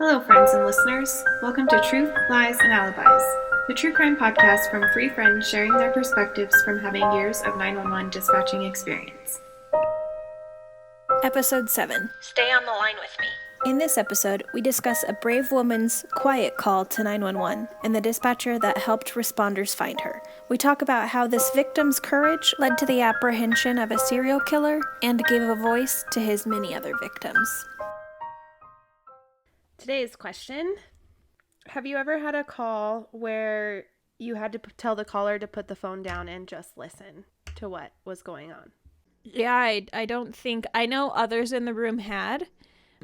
Hello, friends and listeners. Welcome to Truth, Lies, and Alibis, the true crime podcast from three friends sharing their perspectives from having years of 911 dispatching experience. Episode 7. Stay on the line with me. In this episode, we discuss a brave woman's quiet call to 911 and the dispatcher that helped responders find her. We talk about how this victim's courage led to the apprehension of a serial killer and gave a voice to his many other victims. Today's question: have you ever had a call where you had to tell the caller to put the phone down and just listen to what was going on? Yeah, I don't think, I know others in the room had,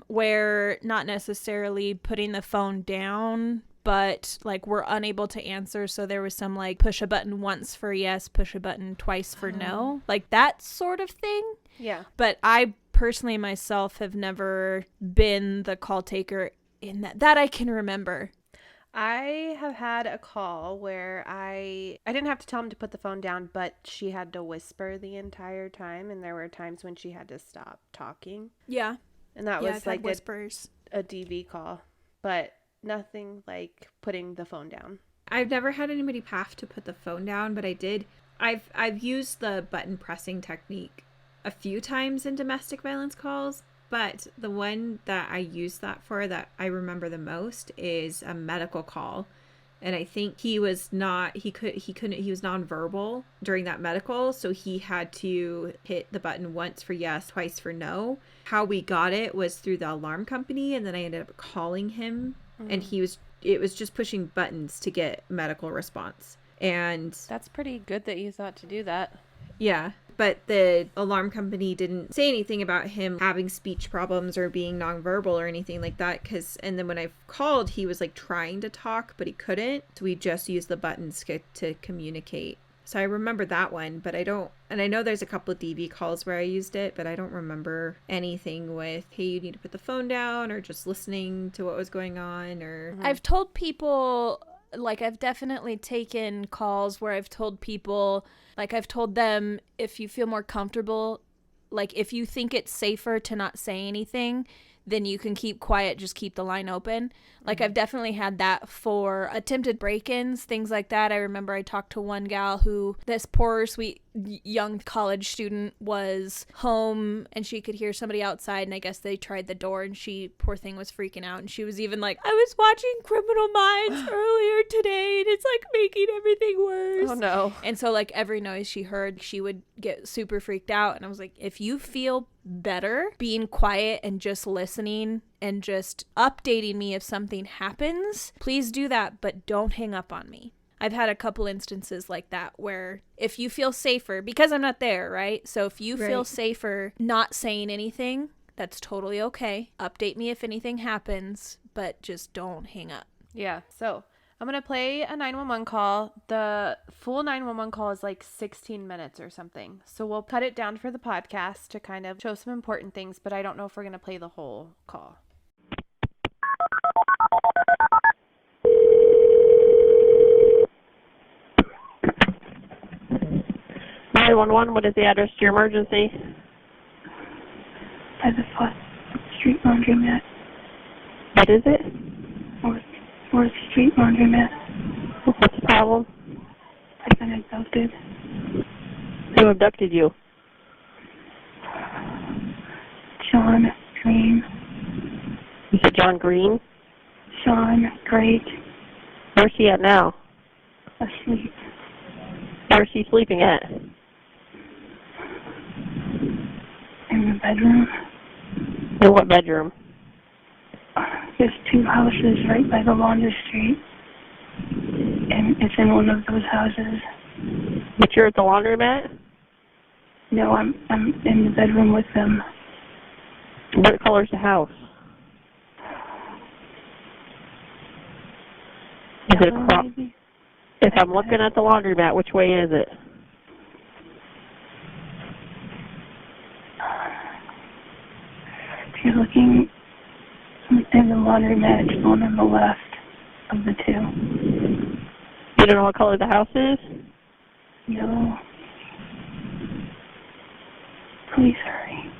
where not necessarily putting the phone down, but like we're unable to answer. So there was some like push a button once for yes, push a button twice for no, like that sort of thing. Yeah. But I personally myself have never been the call taker in that I can remember. I have had a call where I didn't have to tell him to put the phone down, but she had to whisper the entire time, and there were times when she had to stop talking. Yeah. And that was like whispers. A DV call, but nothing like putting the phone down. I've never had anybody have to put the phone down, but I've used the button pressing technique a few times in domestic violence calls, but the one that I use that for that I remember the most is a medical call. And I think he was nonverbal during that medical, so he had to hit the button once for yes, twice for no. How we got it was through the alarm company, and then I ended up calling him, and it was just pushing buttons to get medical response. And that's pretty good that you thought to do that. Yeah, but the alarm company didn't say anything about him having speech problems or being nonverbal or anything like that. And then when I called, he was like trying to talk, but he couldn't. So we just used the buttons to communicate. So I remember that one, but I know there's a couple of DV calls where I used it, but I don't remember anything with, hey, you need to put the phone down, or just listening to what was going on. Or I've told people, like I've definitely taken calls where I've told people, like I've told them, if you feel more comfortable, like if you think it's safer to not say anything, then you can keep quiet, just keep the line open. Like I've definitely had that for attempted break-ins, things like that. I remember I talked to one gal who, this poor sweet young college student, was home and she could hear somebody outside, and I guess they tried the door, and she, poor thing, was freaking out, and she was even like, I was watching Criminal Minds earlier today and it's like making everything worse. Oh no. And so like every noise she heard, she would get super freaked out, and I was like, if you feel better being quiet and just listening and just updating me if something happens, please do that, but don't hang up on me. I've had a couple instances like that where if you feel safer, because I'm not there, right? So if you feel safer not saying anything, that's totally okay. Update me if anything happens, but just don't hang up. Yeah. So I'm going to play a 911 call. The full 911 call is like 16 minutes or something. So we'll cut it down for the podcast to kind of show some important things, but I don't know if we're going to play the whole call. What is the address to your emergency? By the 4th Street Laundromat. What is it? 4th Street Laundromat. What's the problem? I've been abducted. Who abducted you? Shawn Grate. You said John Green? Shawn Grate. Where's she at now? Asleep. Where's she sleeping at? In the bedroom. In what bedroom? There's two houses right by the Laundry Street, and it's in one of those houses. But you're at the laundromat? No, I'm in the bedroom with them. What color's the house? Is it across? If I'm looking at the laundromat, which way is it? If you're looking in the laundromat, it's the one on the left of the two. You don't know what color the house is? No. Please hurry.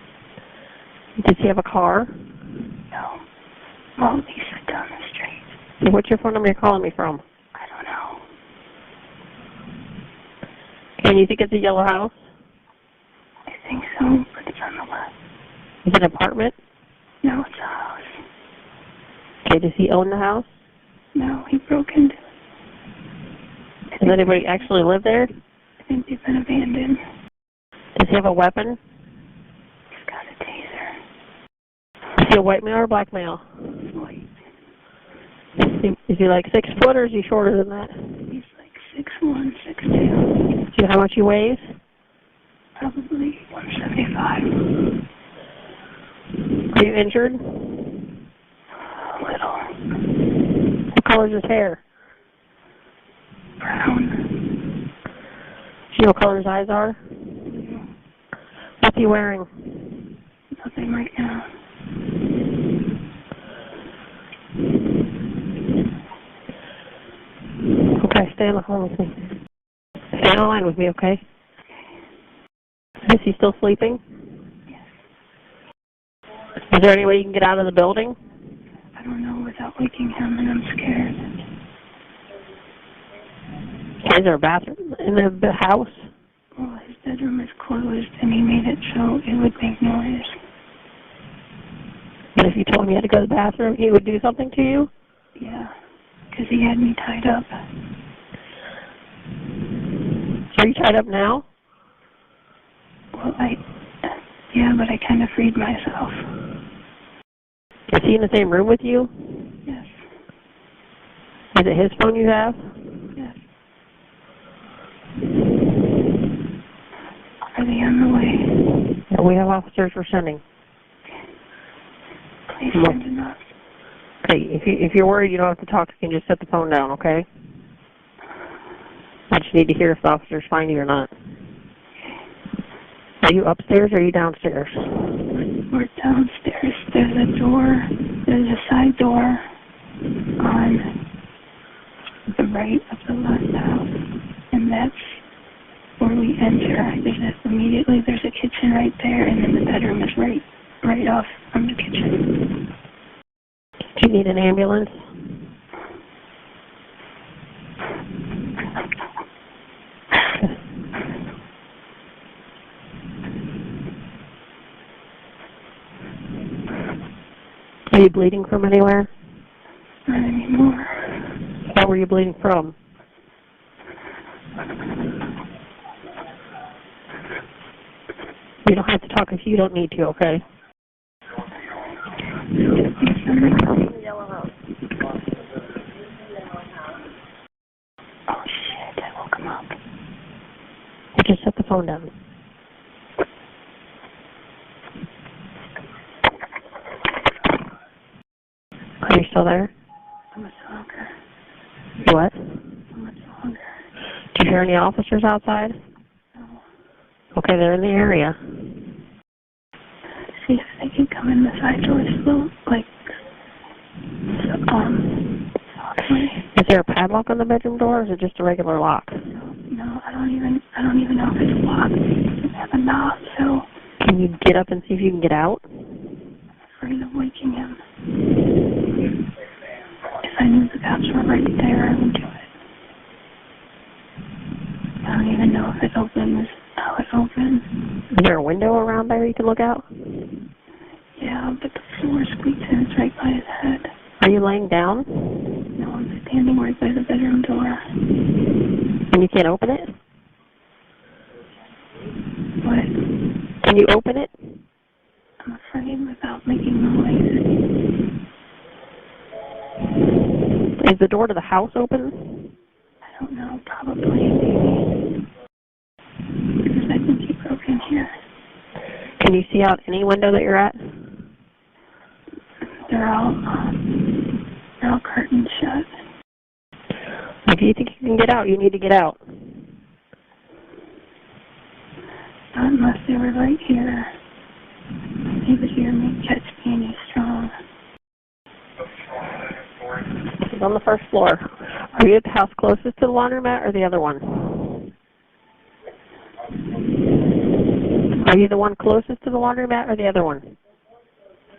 Did she have a car? No. Well, at least it So what's your phone number you're calling me from? I don't know. And you think it's a yellow house? I think so, but it's on the left. Is it an apartment? No, it's a house. Okay, does he own the house? No, he broke into it. Does anybody actually live there? I think they've been abandoned. Does he have a weapon? He's got a taser. Is he a white male or a black male? He's white. Is he like 6 foot or is he shorter than that? He's like 6'1", 6'2". Do you know how much he weighs? Probably 175. Are you injured? A little. What color is his hair? Brown. Do you know what color his eyes are? What's he wearing? Nothing right now. Okay, stay on the phone with me. Stay on the line with me, okay? Is he still sleeping? Yes. Is there any way you can get out of the building? I don't know without waking him, and I'm scared. Is there a bathroom in the house? Well, his bedroom is closed, and he made it so it would make noise. But if you told him you had to go to the bathroom, he would do something to you? Yeah, because he had me tied up. Are you tied up now? Well, yeah, but I kind of freed myself. Is he in the same room with you? Yes. Is it his phone you have? Yes. Are they on the way? Yeah, we have officers we're sending. Please send enough. Okay, if you're worried you don't have to talk, you can just set the phone down, okay? I just need to hear if the officers find you or not. Are you upstairs or are you downstairs? We're downstairs. There's a door. There's a side door on the right of the left house, and that's where we enter. Immediately there's a kitchen right there, and then the bedroom is right off from the kitchen. Do you need an ambulance? Are you bleeding from anywhere? Not anymore. Where were you bleeding from? You don't have to talk if you don't need to, okay? Oh shit, I woke him up. You just set the phone down. Are you still there? How much longer? What? How much longer? Do you hear any officers outside? No. Okay, they're in the area. See if they can come in the side door slow, softly. Is there a padlock on the bedroom door, or is it just a regular lock? No, I don't even know if it's locked. It doesn't have a knob, so Can you get up and see if you can get out? I'm afraid of waking him. If I knew the cops were right there, I would do it. I don't even know if it opens, how it opens. Is there a window around there you can look out? Yeah, but the floor squeaks and it's right by his head. Are you laying down? No, I'm standing right by the bedroom door. And you can't open it? What? Can you open it? I'm afraid without making noise. Is the door to the house open? I don't know, probably, maybe. Because I think he broke in here. Can you see out any window that you're at? They're all curtains shut. If you think you can get out, you need to get out. Not unless they were right here. He would hear me, catch me, and he's strong. He's on the first floor. Are you at the house closest to the laundromat or the other one? Are you the one closest to the laundromat or the other one?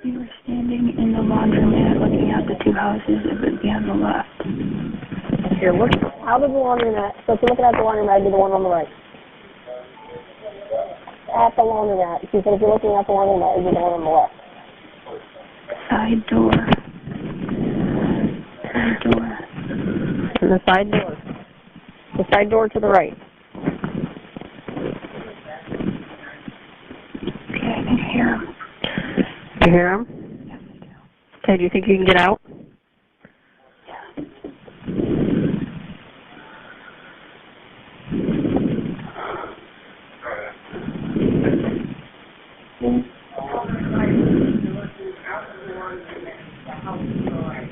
We were standing in the laundromat looking at the two houses. It would be on the left. Here, look out of the laundromat. So if you're looking at the laundromat, be the one on the right. At the laundromat. She said if you're looking at the laundromat, be the one on the left. Side door. Side door. And the side door. The side door to the right. Okay, I can hear him. You hear him? Yes, I do. Okay, do you think you can get out?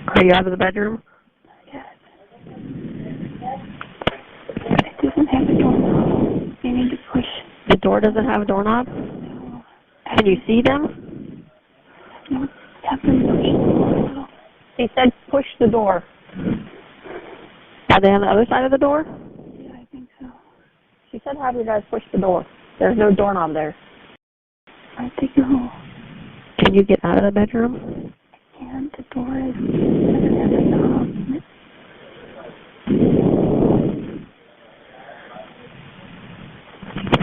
Are you out of the bedroom? Yes. It doesn't have a doorknob. You need to push. The door doesn't have a doorknob? No. Can you see them? No, have them push the door a little. He said push the door. Are they on the other side of the door? Yeah, I think so. She said have you guys push the door. There's no doorknob there. I think no. Can you get out of the bedroom? And the door is doesn't have a knob.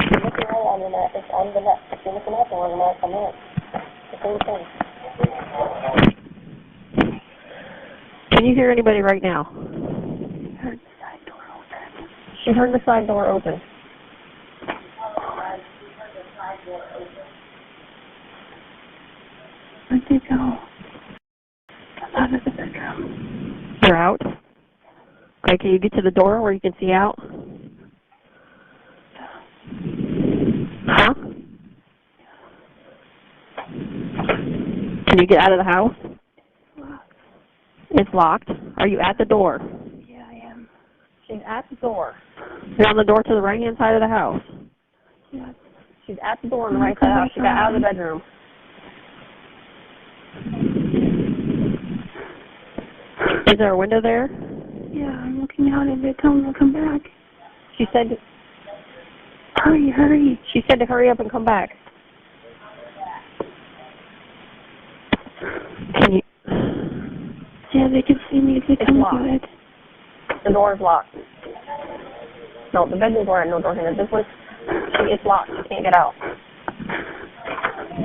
You're looking right on the mat. It's on the left. If you're looking at the mat, come in. The same thing. Can you hear anybody right now? I heard the side door open. She heard the side door open. Where'd they go? I'm out of the bedroom. You're out? Okay, can you get to the door where you can see out? Huh? Can you get out of the house? Locked. It's locked. Are you at the door? Yeah, I am. She's at the door. You're on the door to the right-hand side of the house. Yeah. She's at the door on the right side of the house. She got out of the bedroom. Is there a window there? Yeah, I'm looking out of it. Tell them to come back. She said, Hurry, hurry. she said to hurry up and come back. Can you? Yeah, they can see me if they come locked. to it. The door is locked. No, the bedroom door had no door handle. This one, it's locked. You can't get out.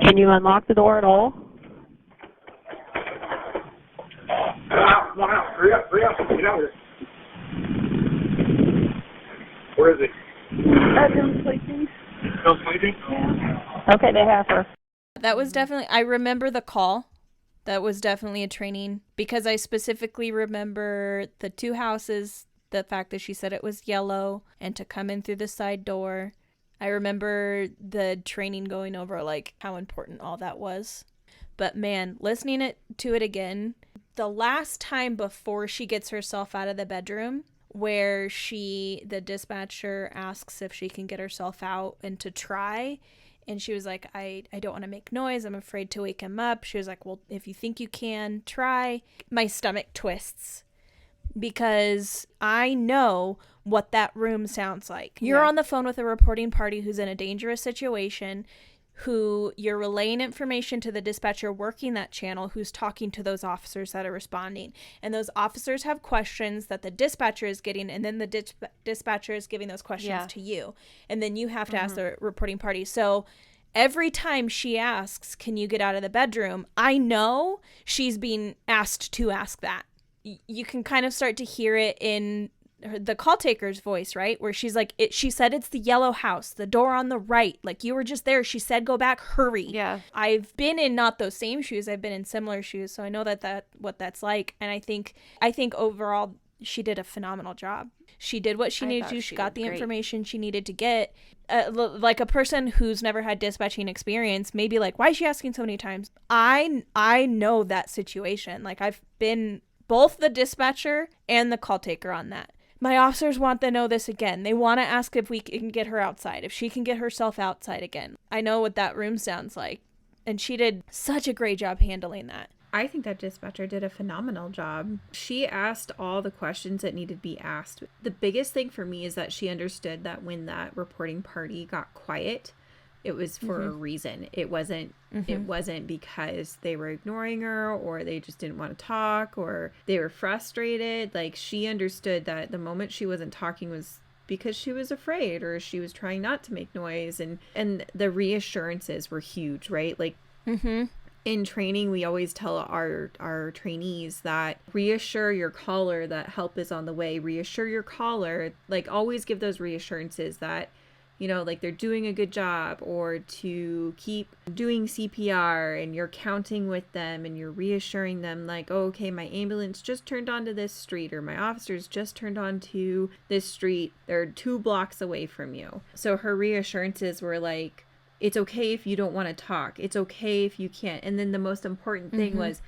Can you unlock the door at all? Come on out. Hurry up. Get out here. Where is he? Bedroom sleeping. Still sleeping? Yeah. Okay, they have her. That was definitely, I remember the call. That was definitely a training because I specifically remember the two houses, the fact that she said it was yellow and to come in through the side door. I remember the training going over like how important all that was. But man, listening to it again, the last time before she gets herself out of the bedroom, where the dispatcher asks if she can get herself out and to try, and she was like, I don't want to make noise. I'm afraid to wake him up. She was like, well, if you think you can, try. My stomach twists because I know what that room sounds like. You're on the phone with a reporting party who's in a dangerous situation, who you're relaying information to the dispatcher working that channel, who's talking to those officers that are responding. And those officers have questions that the dispatcher is getting, and then the dispatcher is giving those questions to you. And then you have to ask the reporting party. So every time she asks, can you get out of the bedroom? I know she's being asked to ask that. You can kind of start to hear it in the call taker's voice, right? Where she's like, she said it's the yellow house, the door on the right. Like, you were just there. She said, go back, hurry. Yeah. I've been in not those same shoes. I've been in similar shoes. So I know what that's like. And I think overall she did a phenomenal job. She did what she needed to do. She got the information she needed to get. Like a person who's never had dispatching experience may be like, why is she asking so many times? I know that situation. Like, I've been both the dispatcher and the call taker on that. My officers want to know this again. They want to ask if we can get her outside, if she can get herself outside again. I know what that room sounds like. And she did such a great job handling that. I think that dispatcher did a phenomenal job. She asked all the questions that needed to be asked. The biggest thing for me is that she understood that when that reporting party got quiet, It was for a reason. It wasn't because they were ignoring her or they just didn't want to talk or they were frustrated. Like, she understood that the moment she wasn't talking was because she was afraid or she was trying not to make noise, and the reassurances were huge, right? Like, in training, we always tell our trainees that reassure your caller that help is on the way. Reassure your caller, like, always give those reassurances that, you know, like, they're doing a good job, or to keep doing CPR, and you're counting with them and you're reassuring them, like, oh, okay, my ambulance just turned onto this street, or my officers just turned onto this street. They're 2 blocks away from you. So her reassurances were like, it's okay if you don't want to talk. It's okay if you can't. And then the most important thing was,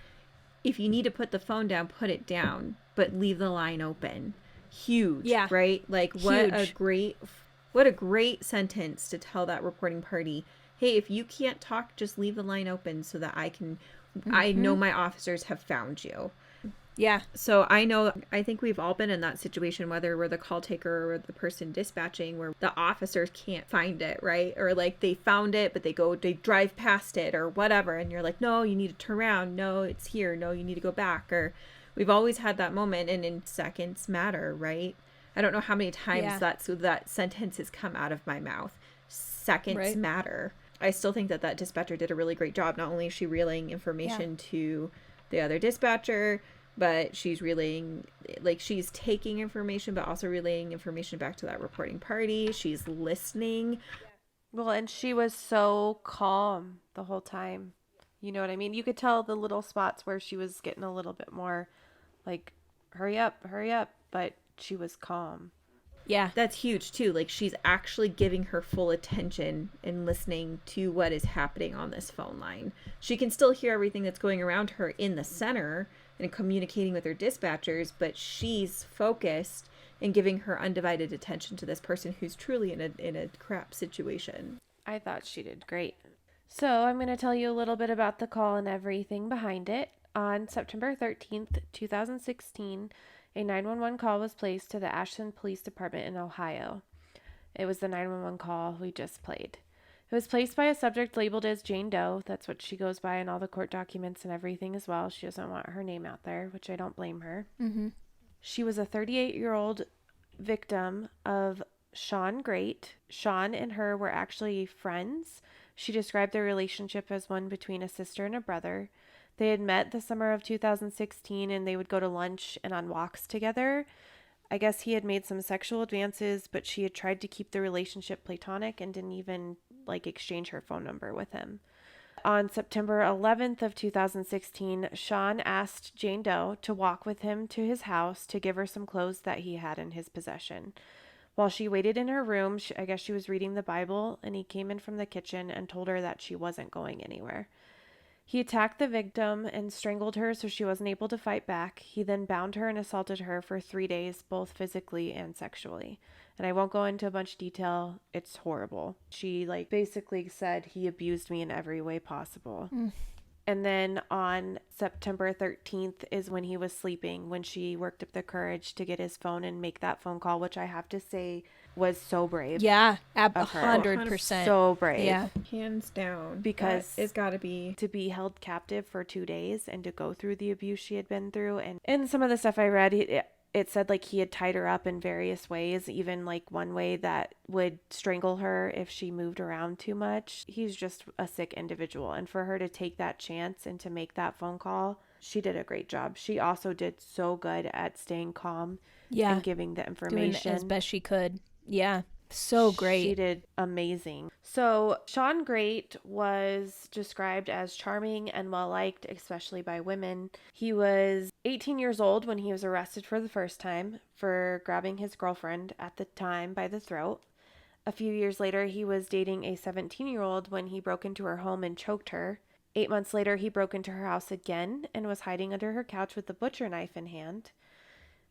if you need to put the phone down, put it down, but leave the line open. Huge, right? Like, what a great sentence to tell that reporting party. Hey, if you can't talk, just leave the line open so that I know my officers have found you. Yeah. So I think we've all been in that situation, whether we're the call taker or the person dispatching, where the officers can't find it, right? Or like, they found it, but they drive past it or whatever. And you're like, no, you need to turn around. No, it's here. No, you need to go back. Or we've always had that moment, and in seconds matter, right? I don't know how many times that sentence has come out of my mouth. Seconds matter. I still think that dispatcher did a really great job. Not only is she relaying information to the other dispatcher, but she's relaying, like, she's taking information, but also relaying information back to that reporting party. She's listening. Well, and she was so calm the whole time. You know what I mean? You could tell the little spots where she was getting a little bit more like, hurry up, but she was calm. Yeah. That's huge too. Like, she's actually giving her full attention and listening to what is happening on this phone line. She can still hear everything that's going around her in the center and communicating with her dispatchers, but she's focused and giving her undivided attention to this person who's truly in a crap situation. I thought she did great. So I'm going to tell you a little bit about the call and everything behind it. On September 13th, 2016, a 911 call was placed to the Ashland Police Department in Ohio. It was the 911 call we just played. It was placed by a subject labeled as Jane Doe. That's what she goes by in all the court documents and everything as well. She doesn't want her name out there, which I don't blame her. She was a 38-year-old victim of Shawn Grate. Shawn and her were actually friends. She described their relationship as one between a sister and a brother. They had met the summer of 2016, and they would go to lunch and on walks together. I guess he had made some sexual advances, but she had tried to keep the relationship platonic and didn't even exchange her phone number with him. On September 11th of 2016, Shawn asked Jane Doe to walk with him to his house to give her some clothes that he had in his possession. While she waited in her room, I guess she was reading the Bible, and he came in from the kitchen and told her that she wasn't going anywhere. He attacked the victim and strangled her so she wasn't able to fight back. He then bound her and assaulted her for 3 days, both physically and sexually. And I won't go into a bunch of detail. It's horrible. She basically said he abused me in every way possible. And then on September 13th is when he was sleeping, when she worked up the courage to get his phone and make that phone call, which I have to say was so brave. Yeah, of her. 100%. So brave. Yeah. Hands down. Because it's got to be. To be held captive for 2 days and to go through the abuse she had been through. And some of the stuff I read, it said he had tied her up in various ways, even one way that would strangle her if she moved around too much. He's just a sick individual. And for her to take that chance and to make that phone call, she did a great job. She also did so good at staying calm and giving the information. Doing as best she could. Yeah. So great. She did amazing. So Shawn Grate was described as charming and well-liked, especially by women. He was 18 years old when he was arrested for the first time for grabbing his girlfriend at the time by the throat. A few years later, he was dating a 17-year-old when he broke into her home and choked her. 8 months later, he broke into her house again and was hiding under her couch with a butcher knife in hand.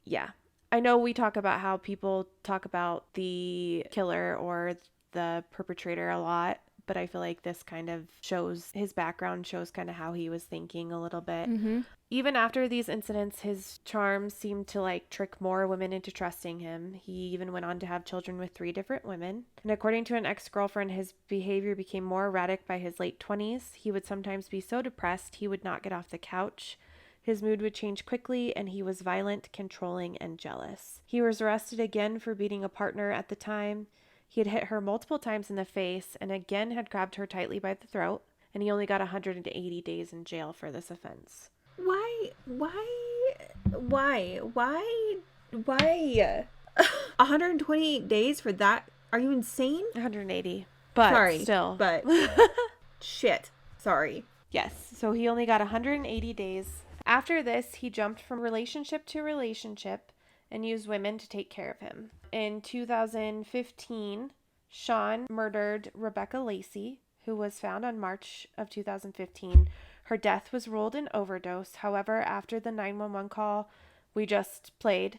Yeah. I know we talk about how people talk about the killer or the perpetrator a lot, but I feel like this kind of shows his background, shows kind of how he was thinking a little bit. Mm-hmm. Even after these incidents, his charm seemed to like trick more women into trusting him. He even went on to have children with 3 different women. And according to an ex-girlfriend, his behavior became more erratic by his late 20s. He would sometimes be so depressed he would not get off the couch. His mood would change quickly, and he was violent, controlling, and jealous. He was arrested again for beating a partner at the time. He had hit her multiple times in the face and again had grabbed her tightly by the throat, and he only got 180 days in jail for this offense. Why? 128 days for that? Are you insane? 180. But Sorry, still. but shit. Sorry. Yes. So he only got 180 days. After this, he jumped from relationship to relationship and used women to take care of him. In 2015, Shawn murdered Rebecca Lacey, who was found on March of 2015. Her death was ruled an overdose. However, after the 911 call we just played,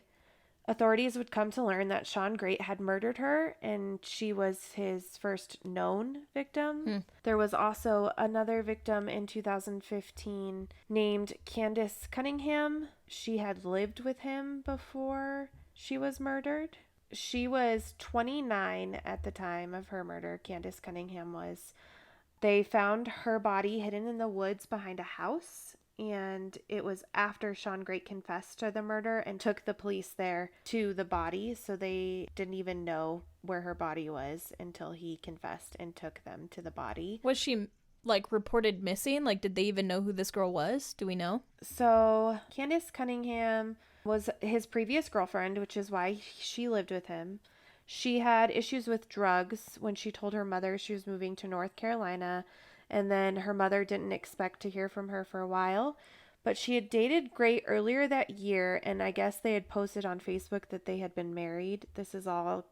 authorities would come to learn that Shawn Grate had murdered her, and she was his first known victim. There was also another victim in 2015 named Candace Cunningham. She had lived with him before she was murdered. She was 29 at the time of her murder. Candace Cunningham was. They found her body hidden in the woods behind a house, and it was after Shawn Grate confessed to the murder and took the police there to the body, so they didn't even know where her body was until he confessed and took them to the body. Was she, like, reported missing? Like, did they even know who this girl was? Do we know? So Candace Cunningham was his previous girlfriend, which is why she lived with him. She had issues with drugs when she told her mother she was moving to North Carolina, and then her mother didn't expect to hear from her for a while. But she had dated Grate earlier that year, and I guess they had posted on Facebook that they had been married. This is all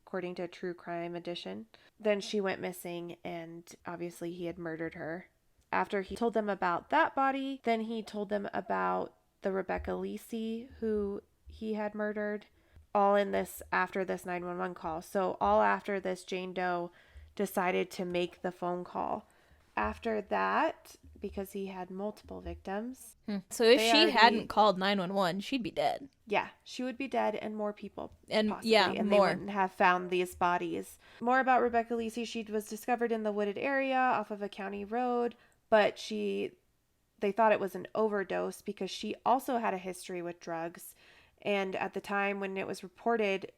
according to True Crime Edition. Then she went missing, and obviously he had murdered her. After he told them about that body, then he told them about the Rebecca Lacey who he had murdered. All in this after this 911 call. So all after this, Jane Doe decided to make the phone call. After that, because he had multiple victims. So if she hadn't called 911, she'd be dead. Yeah, she would be dead, and more people. And possibly, yeah, and more. they wouldn't have found these bodies. More about Rebecca Lacey. She was discovered in the wooded area off of a county road, but they thought it was an overdose because she also had a history with drugs. And at the time when it was reported,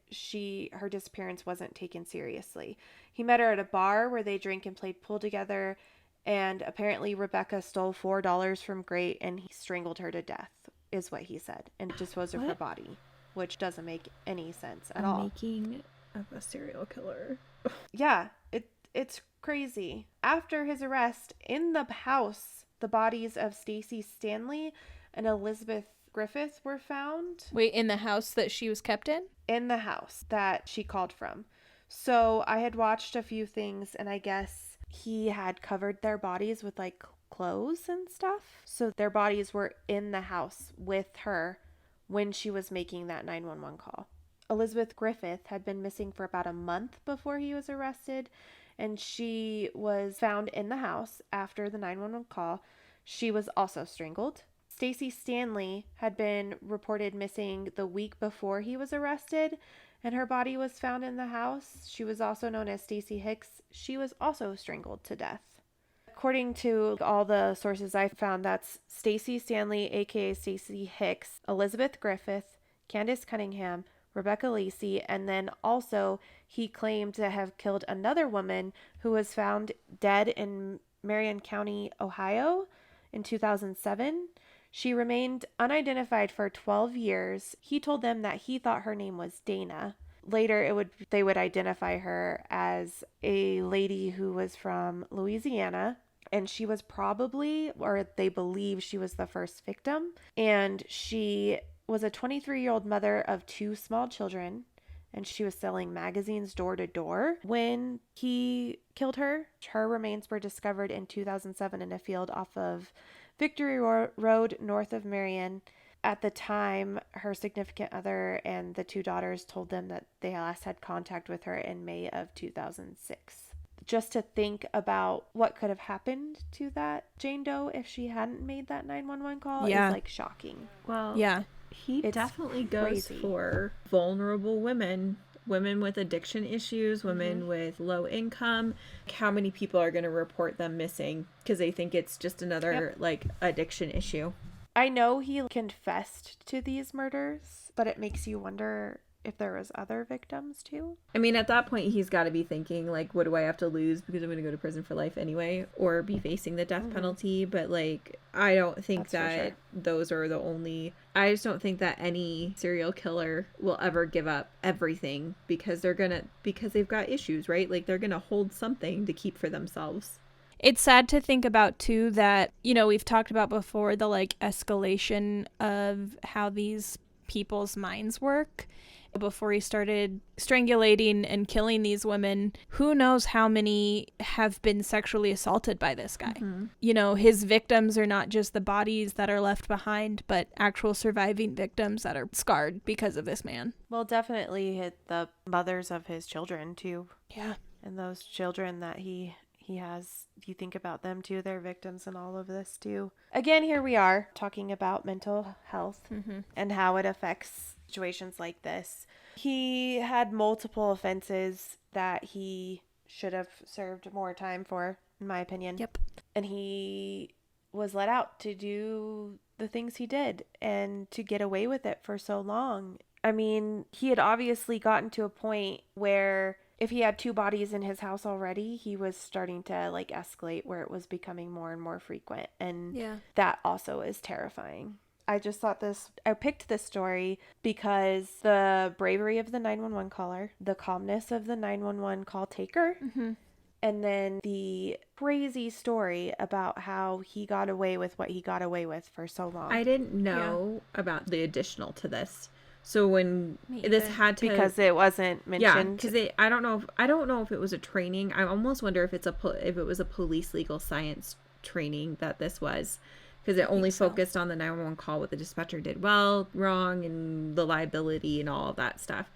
her disappearance wasn't taken seriously. He met her at a bar where they drank and played pool together. And apparently Rebecca stole $4 from Grate and he strangled her to death, is what he said, and disposed of her body, which doesn't make any sense at all. Making of a serial killer. Yeah, it's crazy. After his arrest, in the house, the bodies of Stacy Stanley and Elizabeth Griffith were found. Wait, in the house that she was kept in? In the house that she called from. So I had watched a few things, and I guess he had covered their bodies with like clothes and stuff. So their bodies were in the house with her when she was making that 911 call. Elizabeth Griffith had been missing for about a month before he was arrested, and she was found in the house after the 911 call. She was also strangled. Stacy Stanley had been reported missing the week before he was arrested, and her body was found in the house. She was also known as Stacy Hicks. She was also strangled to death. According to all the sources I found, that's Stacy Stanley, aka Stacy Hicks, Elizabeth Griffith, Candace Cunningham, Rebecca Lacey, and then also he claimed to have killed another woman who was found dead in Marion County, Ohio in 2007. She remained unidentified for 12 years. He told them that he thought her name was Dana. Later, they would identify her as a lady who was from Louisiana, and she was probably, or they believe she was the first victim, and she was a 23-year-old mother of 2 small children, and she was selling magazines door to door when he killed her. Her remains were discovered in 2007 in a field off of Victory Road, north of Marion. At the time, her significant other and the 2 daughters told them that they last had contact with her in May of 2006. just to think about what could have happened to that Jane Doe if she hadn't made that 911 call Yeah. is like shocking. Well, Yeah. he It's definitely goes crazy. for vulnerable women, women with addiction issues, women with low income. How many people are going to report them missing because they think it's just another like addiction issue? I know he confessed to these murders, but it makes you wonder if there was other victims too. I mean, at that point, he's got to be thinking, like, what do I have to lose because I'm going to go to prison for life anyway, or be facing the death penalty. But, like, I don't think That's for that sure. those are the only... I just don't think that any serial killer will ever give up everything because because they've got issues, right? Like, they're going to hold something to keep for themselves. It's sad to think about, too, that, you know, we've talked about before the, like, escalation of how these people's minds work. Before he started strangulating and killing these women, who knows how many have been sexually assaulted by this guy. You know, his victims are not just the bodies that are left behind, but actual surviving victims that are scarred because of this man. Well, definitely hit the mothers of his children too. Yeah. And those children that he has, you think about them too, they're victims in all of this too. Again, here we are talking about mental health and how it affects situations like this. He had multiple offenses that he should have served more time for, in my opinion. Yep. And he was let out to do the things he did and to get away with it for so long. I mean, he had obviously gotten to a point where if he had 2 bodies in his house already, he was starting to like escalate where it was becoming more and more frequent. And that also is terrifying. I just thought I picked this story because the bravery of the 911 caller, the calmness of the 911 call taker, and then the crazy story about how he got away with what he got away with for so long. I didn't know about the additional to this. So when this had to, because it wasn't mentioned. Yeah, because I don't know if it was a training. I almost wonder if it was a police legal science training that this was, because it only focused on the 911 call, what the dispatcher did well, wrong, and the liability and all of that stuff.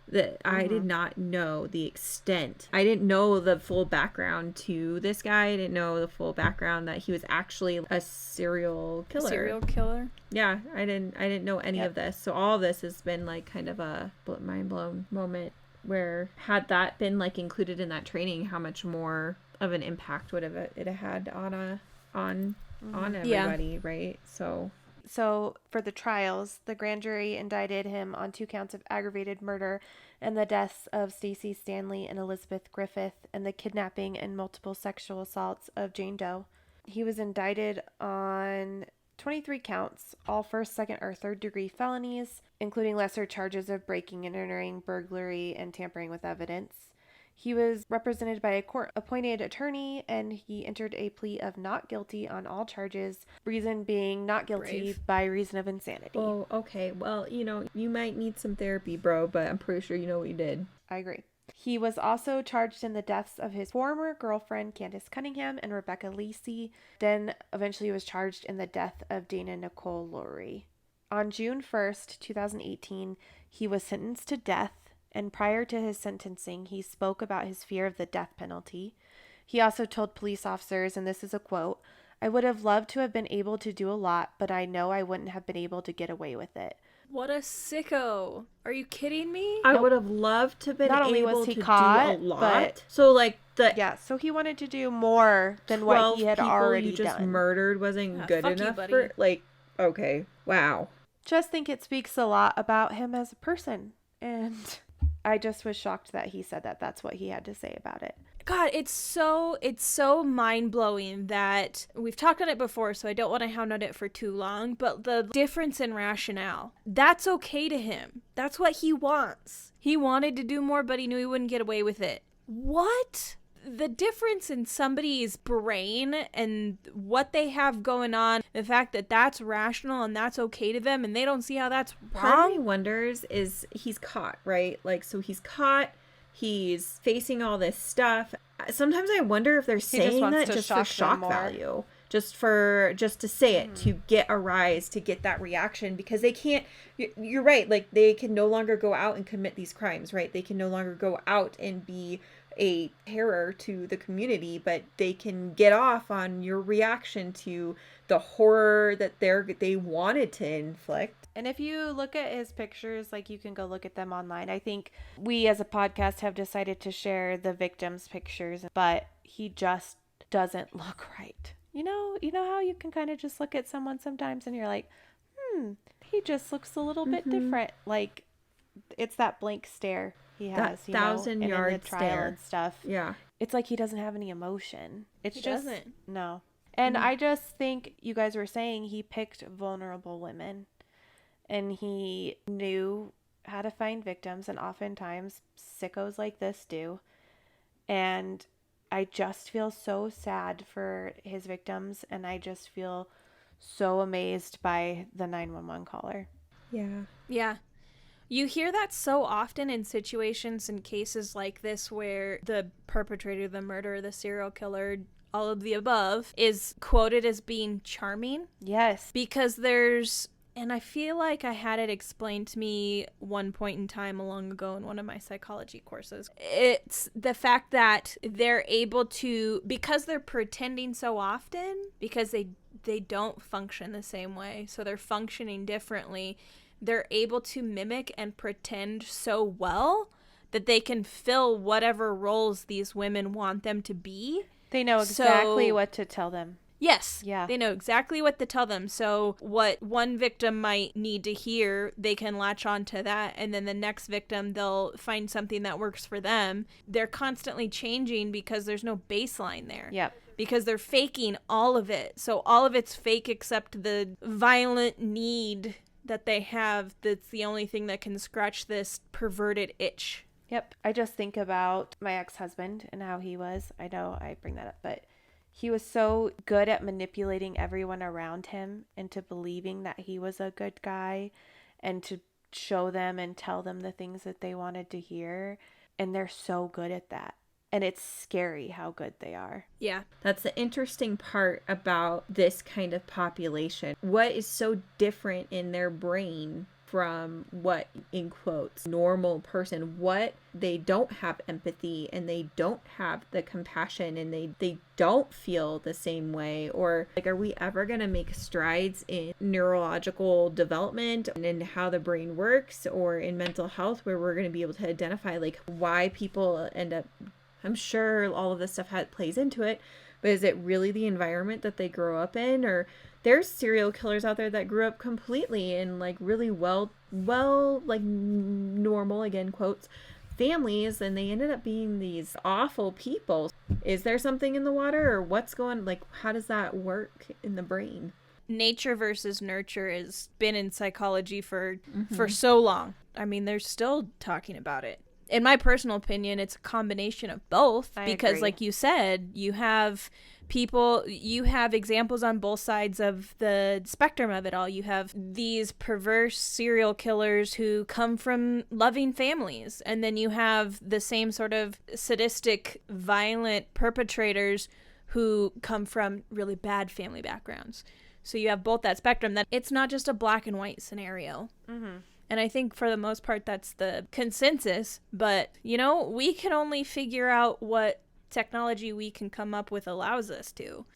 That I did not know the extent. I didn't know the full background to this guy. I didn't know the full background that he was actually a serial killer. Yeah, I didn't know any of this. So all of this has been like kind of a mind blown moment where had that been like included in that training, how much more of an impact would have it had on everybody, right? So for the trials, the grand jury indicted him on 2 counts of aggravated murder and the deaths of Stacey Stanley and Elizabeth Griffith and the kidnapping and multiple sexual assaults of Jane Doe. He was indicted on 23 counts, all first, second, or third degree felonies, including lesser charges of breaking and entering, burglary, and tampering with evidence. He was represented by a court-appointed attorney, and he entered a plea of not guilty on all charges, reason being not guilty by reason of insanity. Oh, okay. Well, you might need some therapy, bro, but I'm pretty sure you know what you did. I agree. He was also charged in the deaths of his former girlfriend, Candace Cunningham, and Rebecca Lacey. Then eventually was charged in the death of Dana Nicole Lowry. On June 1st, 2018, he was sentenced to death. And prior to his sentencing, he spoke about his fear of the death penalty. He also told police officers, and this is a quote, "I would have loved to have been able to do a lot, but I know I wouldn't have been able to get away with it." What a sicko. Are you kidding me? I would have loved to have been Not only able was he to caught, do a lot. but So like so he wanted to do more than what he had already you just done. murdered wasn't good fuck you, enough buddy. for okay. Wow. Just think it speaks a lot about him as a person. And I just was shocked that he said that that's what he had to say about it. God, it's so mind-blowing that we've talked on it before, so I don't want to hound on it for too long, but the difference in rationale, that's okay to him. That's what he wants. He wanted to do more, but he knew he wouldn't get away with it. What? The difference in somebody's brain and what they have going on, the fact that that's rational and that's okay to them and they don't see how that's Part of me wrong. wonders is he's caught, right? So he's caught. He's facing all this stuff. Sometimes I wonder if they're saying wants that to just for shock them shock more. value. Just to say it, to get a rise, to get that reaction, because they can't, you're right, like they can no longer go out and commit these crimes, right? They can no longer go out and be a terror to the community, but they can get off on your reaction to the horror that they wanted to inflict. And if you look at his pictures, like, you can go look at them online. I think we as a podcast have decided to share the victim's pictures, but he just doesn't look right. You know how you can kind of just look at someone sometimes and you're like, he just looks a little bit different. Like, it's that blank stare he has, that 1,000-yard in the trial stare and stuff. Yeah. It's like he doesn't have any emotion. It's He just doesn't. no. And I just think you guys were saying he picked vulnerable women, and he knew how to find victims, and oftentimes sickos like this do. And I just feel so sad for his victims, and I just feel so amazed by the 911 caller. Yeah. Yeah. You hear that so often in situations and cases like this where the perpetrator, the murderer, the serial killer, all of the above, is quoted as being charming. Yes. Because and I feel like I had it explained to me one point in time long ago in one of my psychology courses. It's the fact that they're able to, because they're pretending so often, because they don't function the same way, so they're functioning differently, they're able to mimic and pretend so well that they can fill whatever roles these women want them to be. They know exactly what to tell them. Yes. Yeah. They know exactly what to tell them. So what one victim might need to hear, they can latch on to that. And then the next victim, they'll find something that works for them. They're constantly changing because there's no baseline there. Yep. Because they're faking all of it. So all of it's fake except the violent need that they have. That's the only thing that can scratch this perverted itch. Yep. I just think about my ex-husband and how he was. I know I bring that up, but he was so good at manipulating everyone around him into believing that he was a good guy and to show them and tell them the things that they wanted to hear. And they're so good at that. And it's scary how good they are. Yeah. That's the interesting part about this kind of population. What is so different in their brain from what, in quotes, normal person? What they don't have empathy, and they don't have the compassion, and they don't feel the same way. Or like, are we ever going to make strides in neurological development and in how the brain works, or in mental health, where we're going to be able to identify like why people end up, I'm sure all of this stuff plays into it, but is it really the environment that they grow up in? Or there's serial killers out there that grew up completely in like really well, like normal, again, quotes, families, and they ended up being these awful people. Is there something in the water, or what's going, like, how does that work in the brain? Nature versus nurture has been in psychology for so long. I mean, they're still talking about it. In my personal opinion, it's a combination of both. I because agree. like you said, you have examples on both sides of the spectrum of it all. You have these perverse serial killers who come from loving families, and then you have the same sort of sadistic, violent perpetrators who come from really bad family backgrounds. So you have both that spectrum, that it's not just a black and white scenario. Mm-hmm. And I think for the most part, that's the consensus. But, we can only figure out what technology we can come up with allows us to.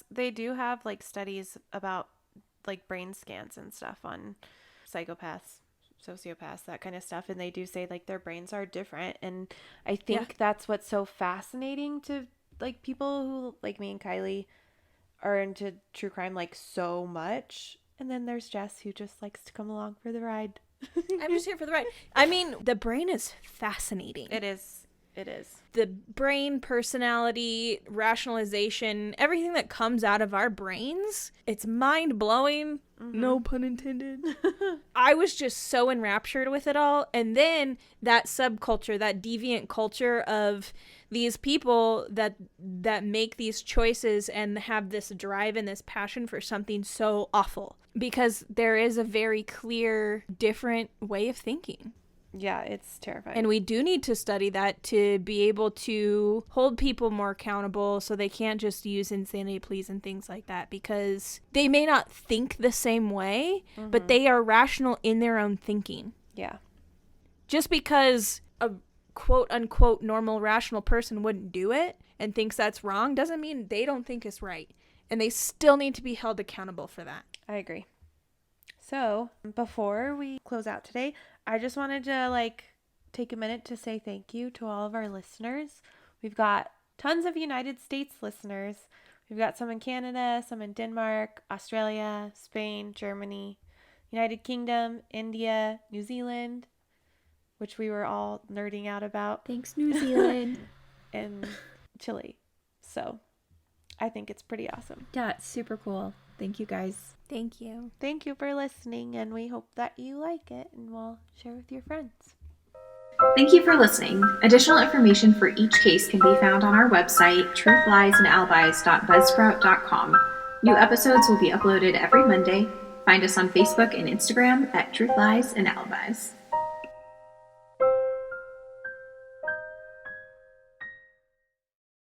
They do have like studies about like brain scans and stuff on psychopaths, sociopaths, that kind of stuff. And they do say like their brains are different. And I think that's what's so fascinating to like people who like me and Kylee are into true crime like so much. And then there's Jess, who just likes to come along for the ride. I'm just here for the ride. I mean, the brain is fascinating. It is. The brain, personality, rationalization, everything that comes out of our brains, it's mind-blowing. Mm-hmm. No pun intended. I was just so enraptured with it all. And then that subculture, that deviant culture of these people that make these choices and have this drive and this passion for something so awful. Because there is a very clear, different way of thinking. Yeah, it's terrifying. And we do need to study that to be able to hold people more accountable, so they can't just use insanity pleas and things like that, because they may not think the same way, but they are rational in their own thinking. Yeah. Just because a quote unquote normal rational person wouldn't do it and thinks that's wrong doesn't mean they don't think it's right. And they still need to be held accountable for that. I agree. So before we close out today, I just wanted to take a minute to say thank you to all of our listeners. We've got tons of United States listeners. We've got some in Canada, some in Denmark, Australia, Spain, Germany, United Kingdom, India, New Zealand, which we were all nerding out about. Thanks, New Zealand. And Chile. So I think it's pretty awesome. Yeah, it's super cool. Thank you, guys. Thank you. Thank you for listening, and we hope that you like it and will share with your friends. Thank you for listening. Additional information for each case can be found on our website, truthliesandalibis.buzzsprout.com. New episodes will be uploaded every Monday. Find us on Facebook and Instagram at Truth Lies and Alibis.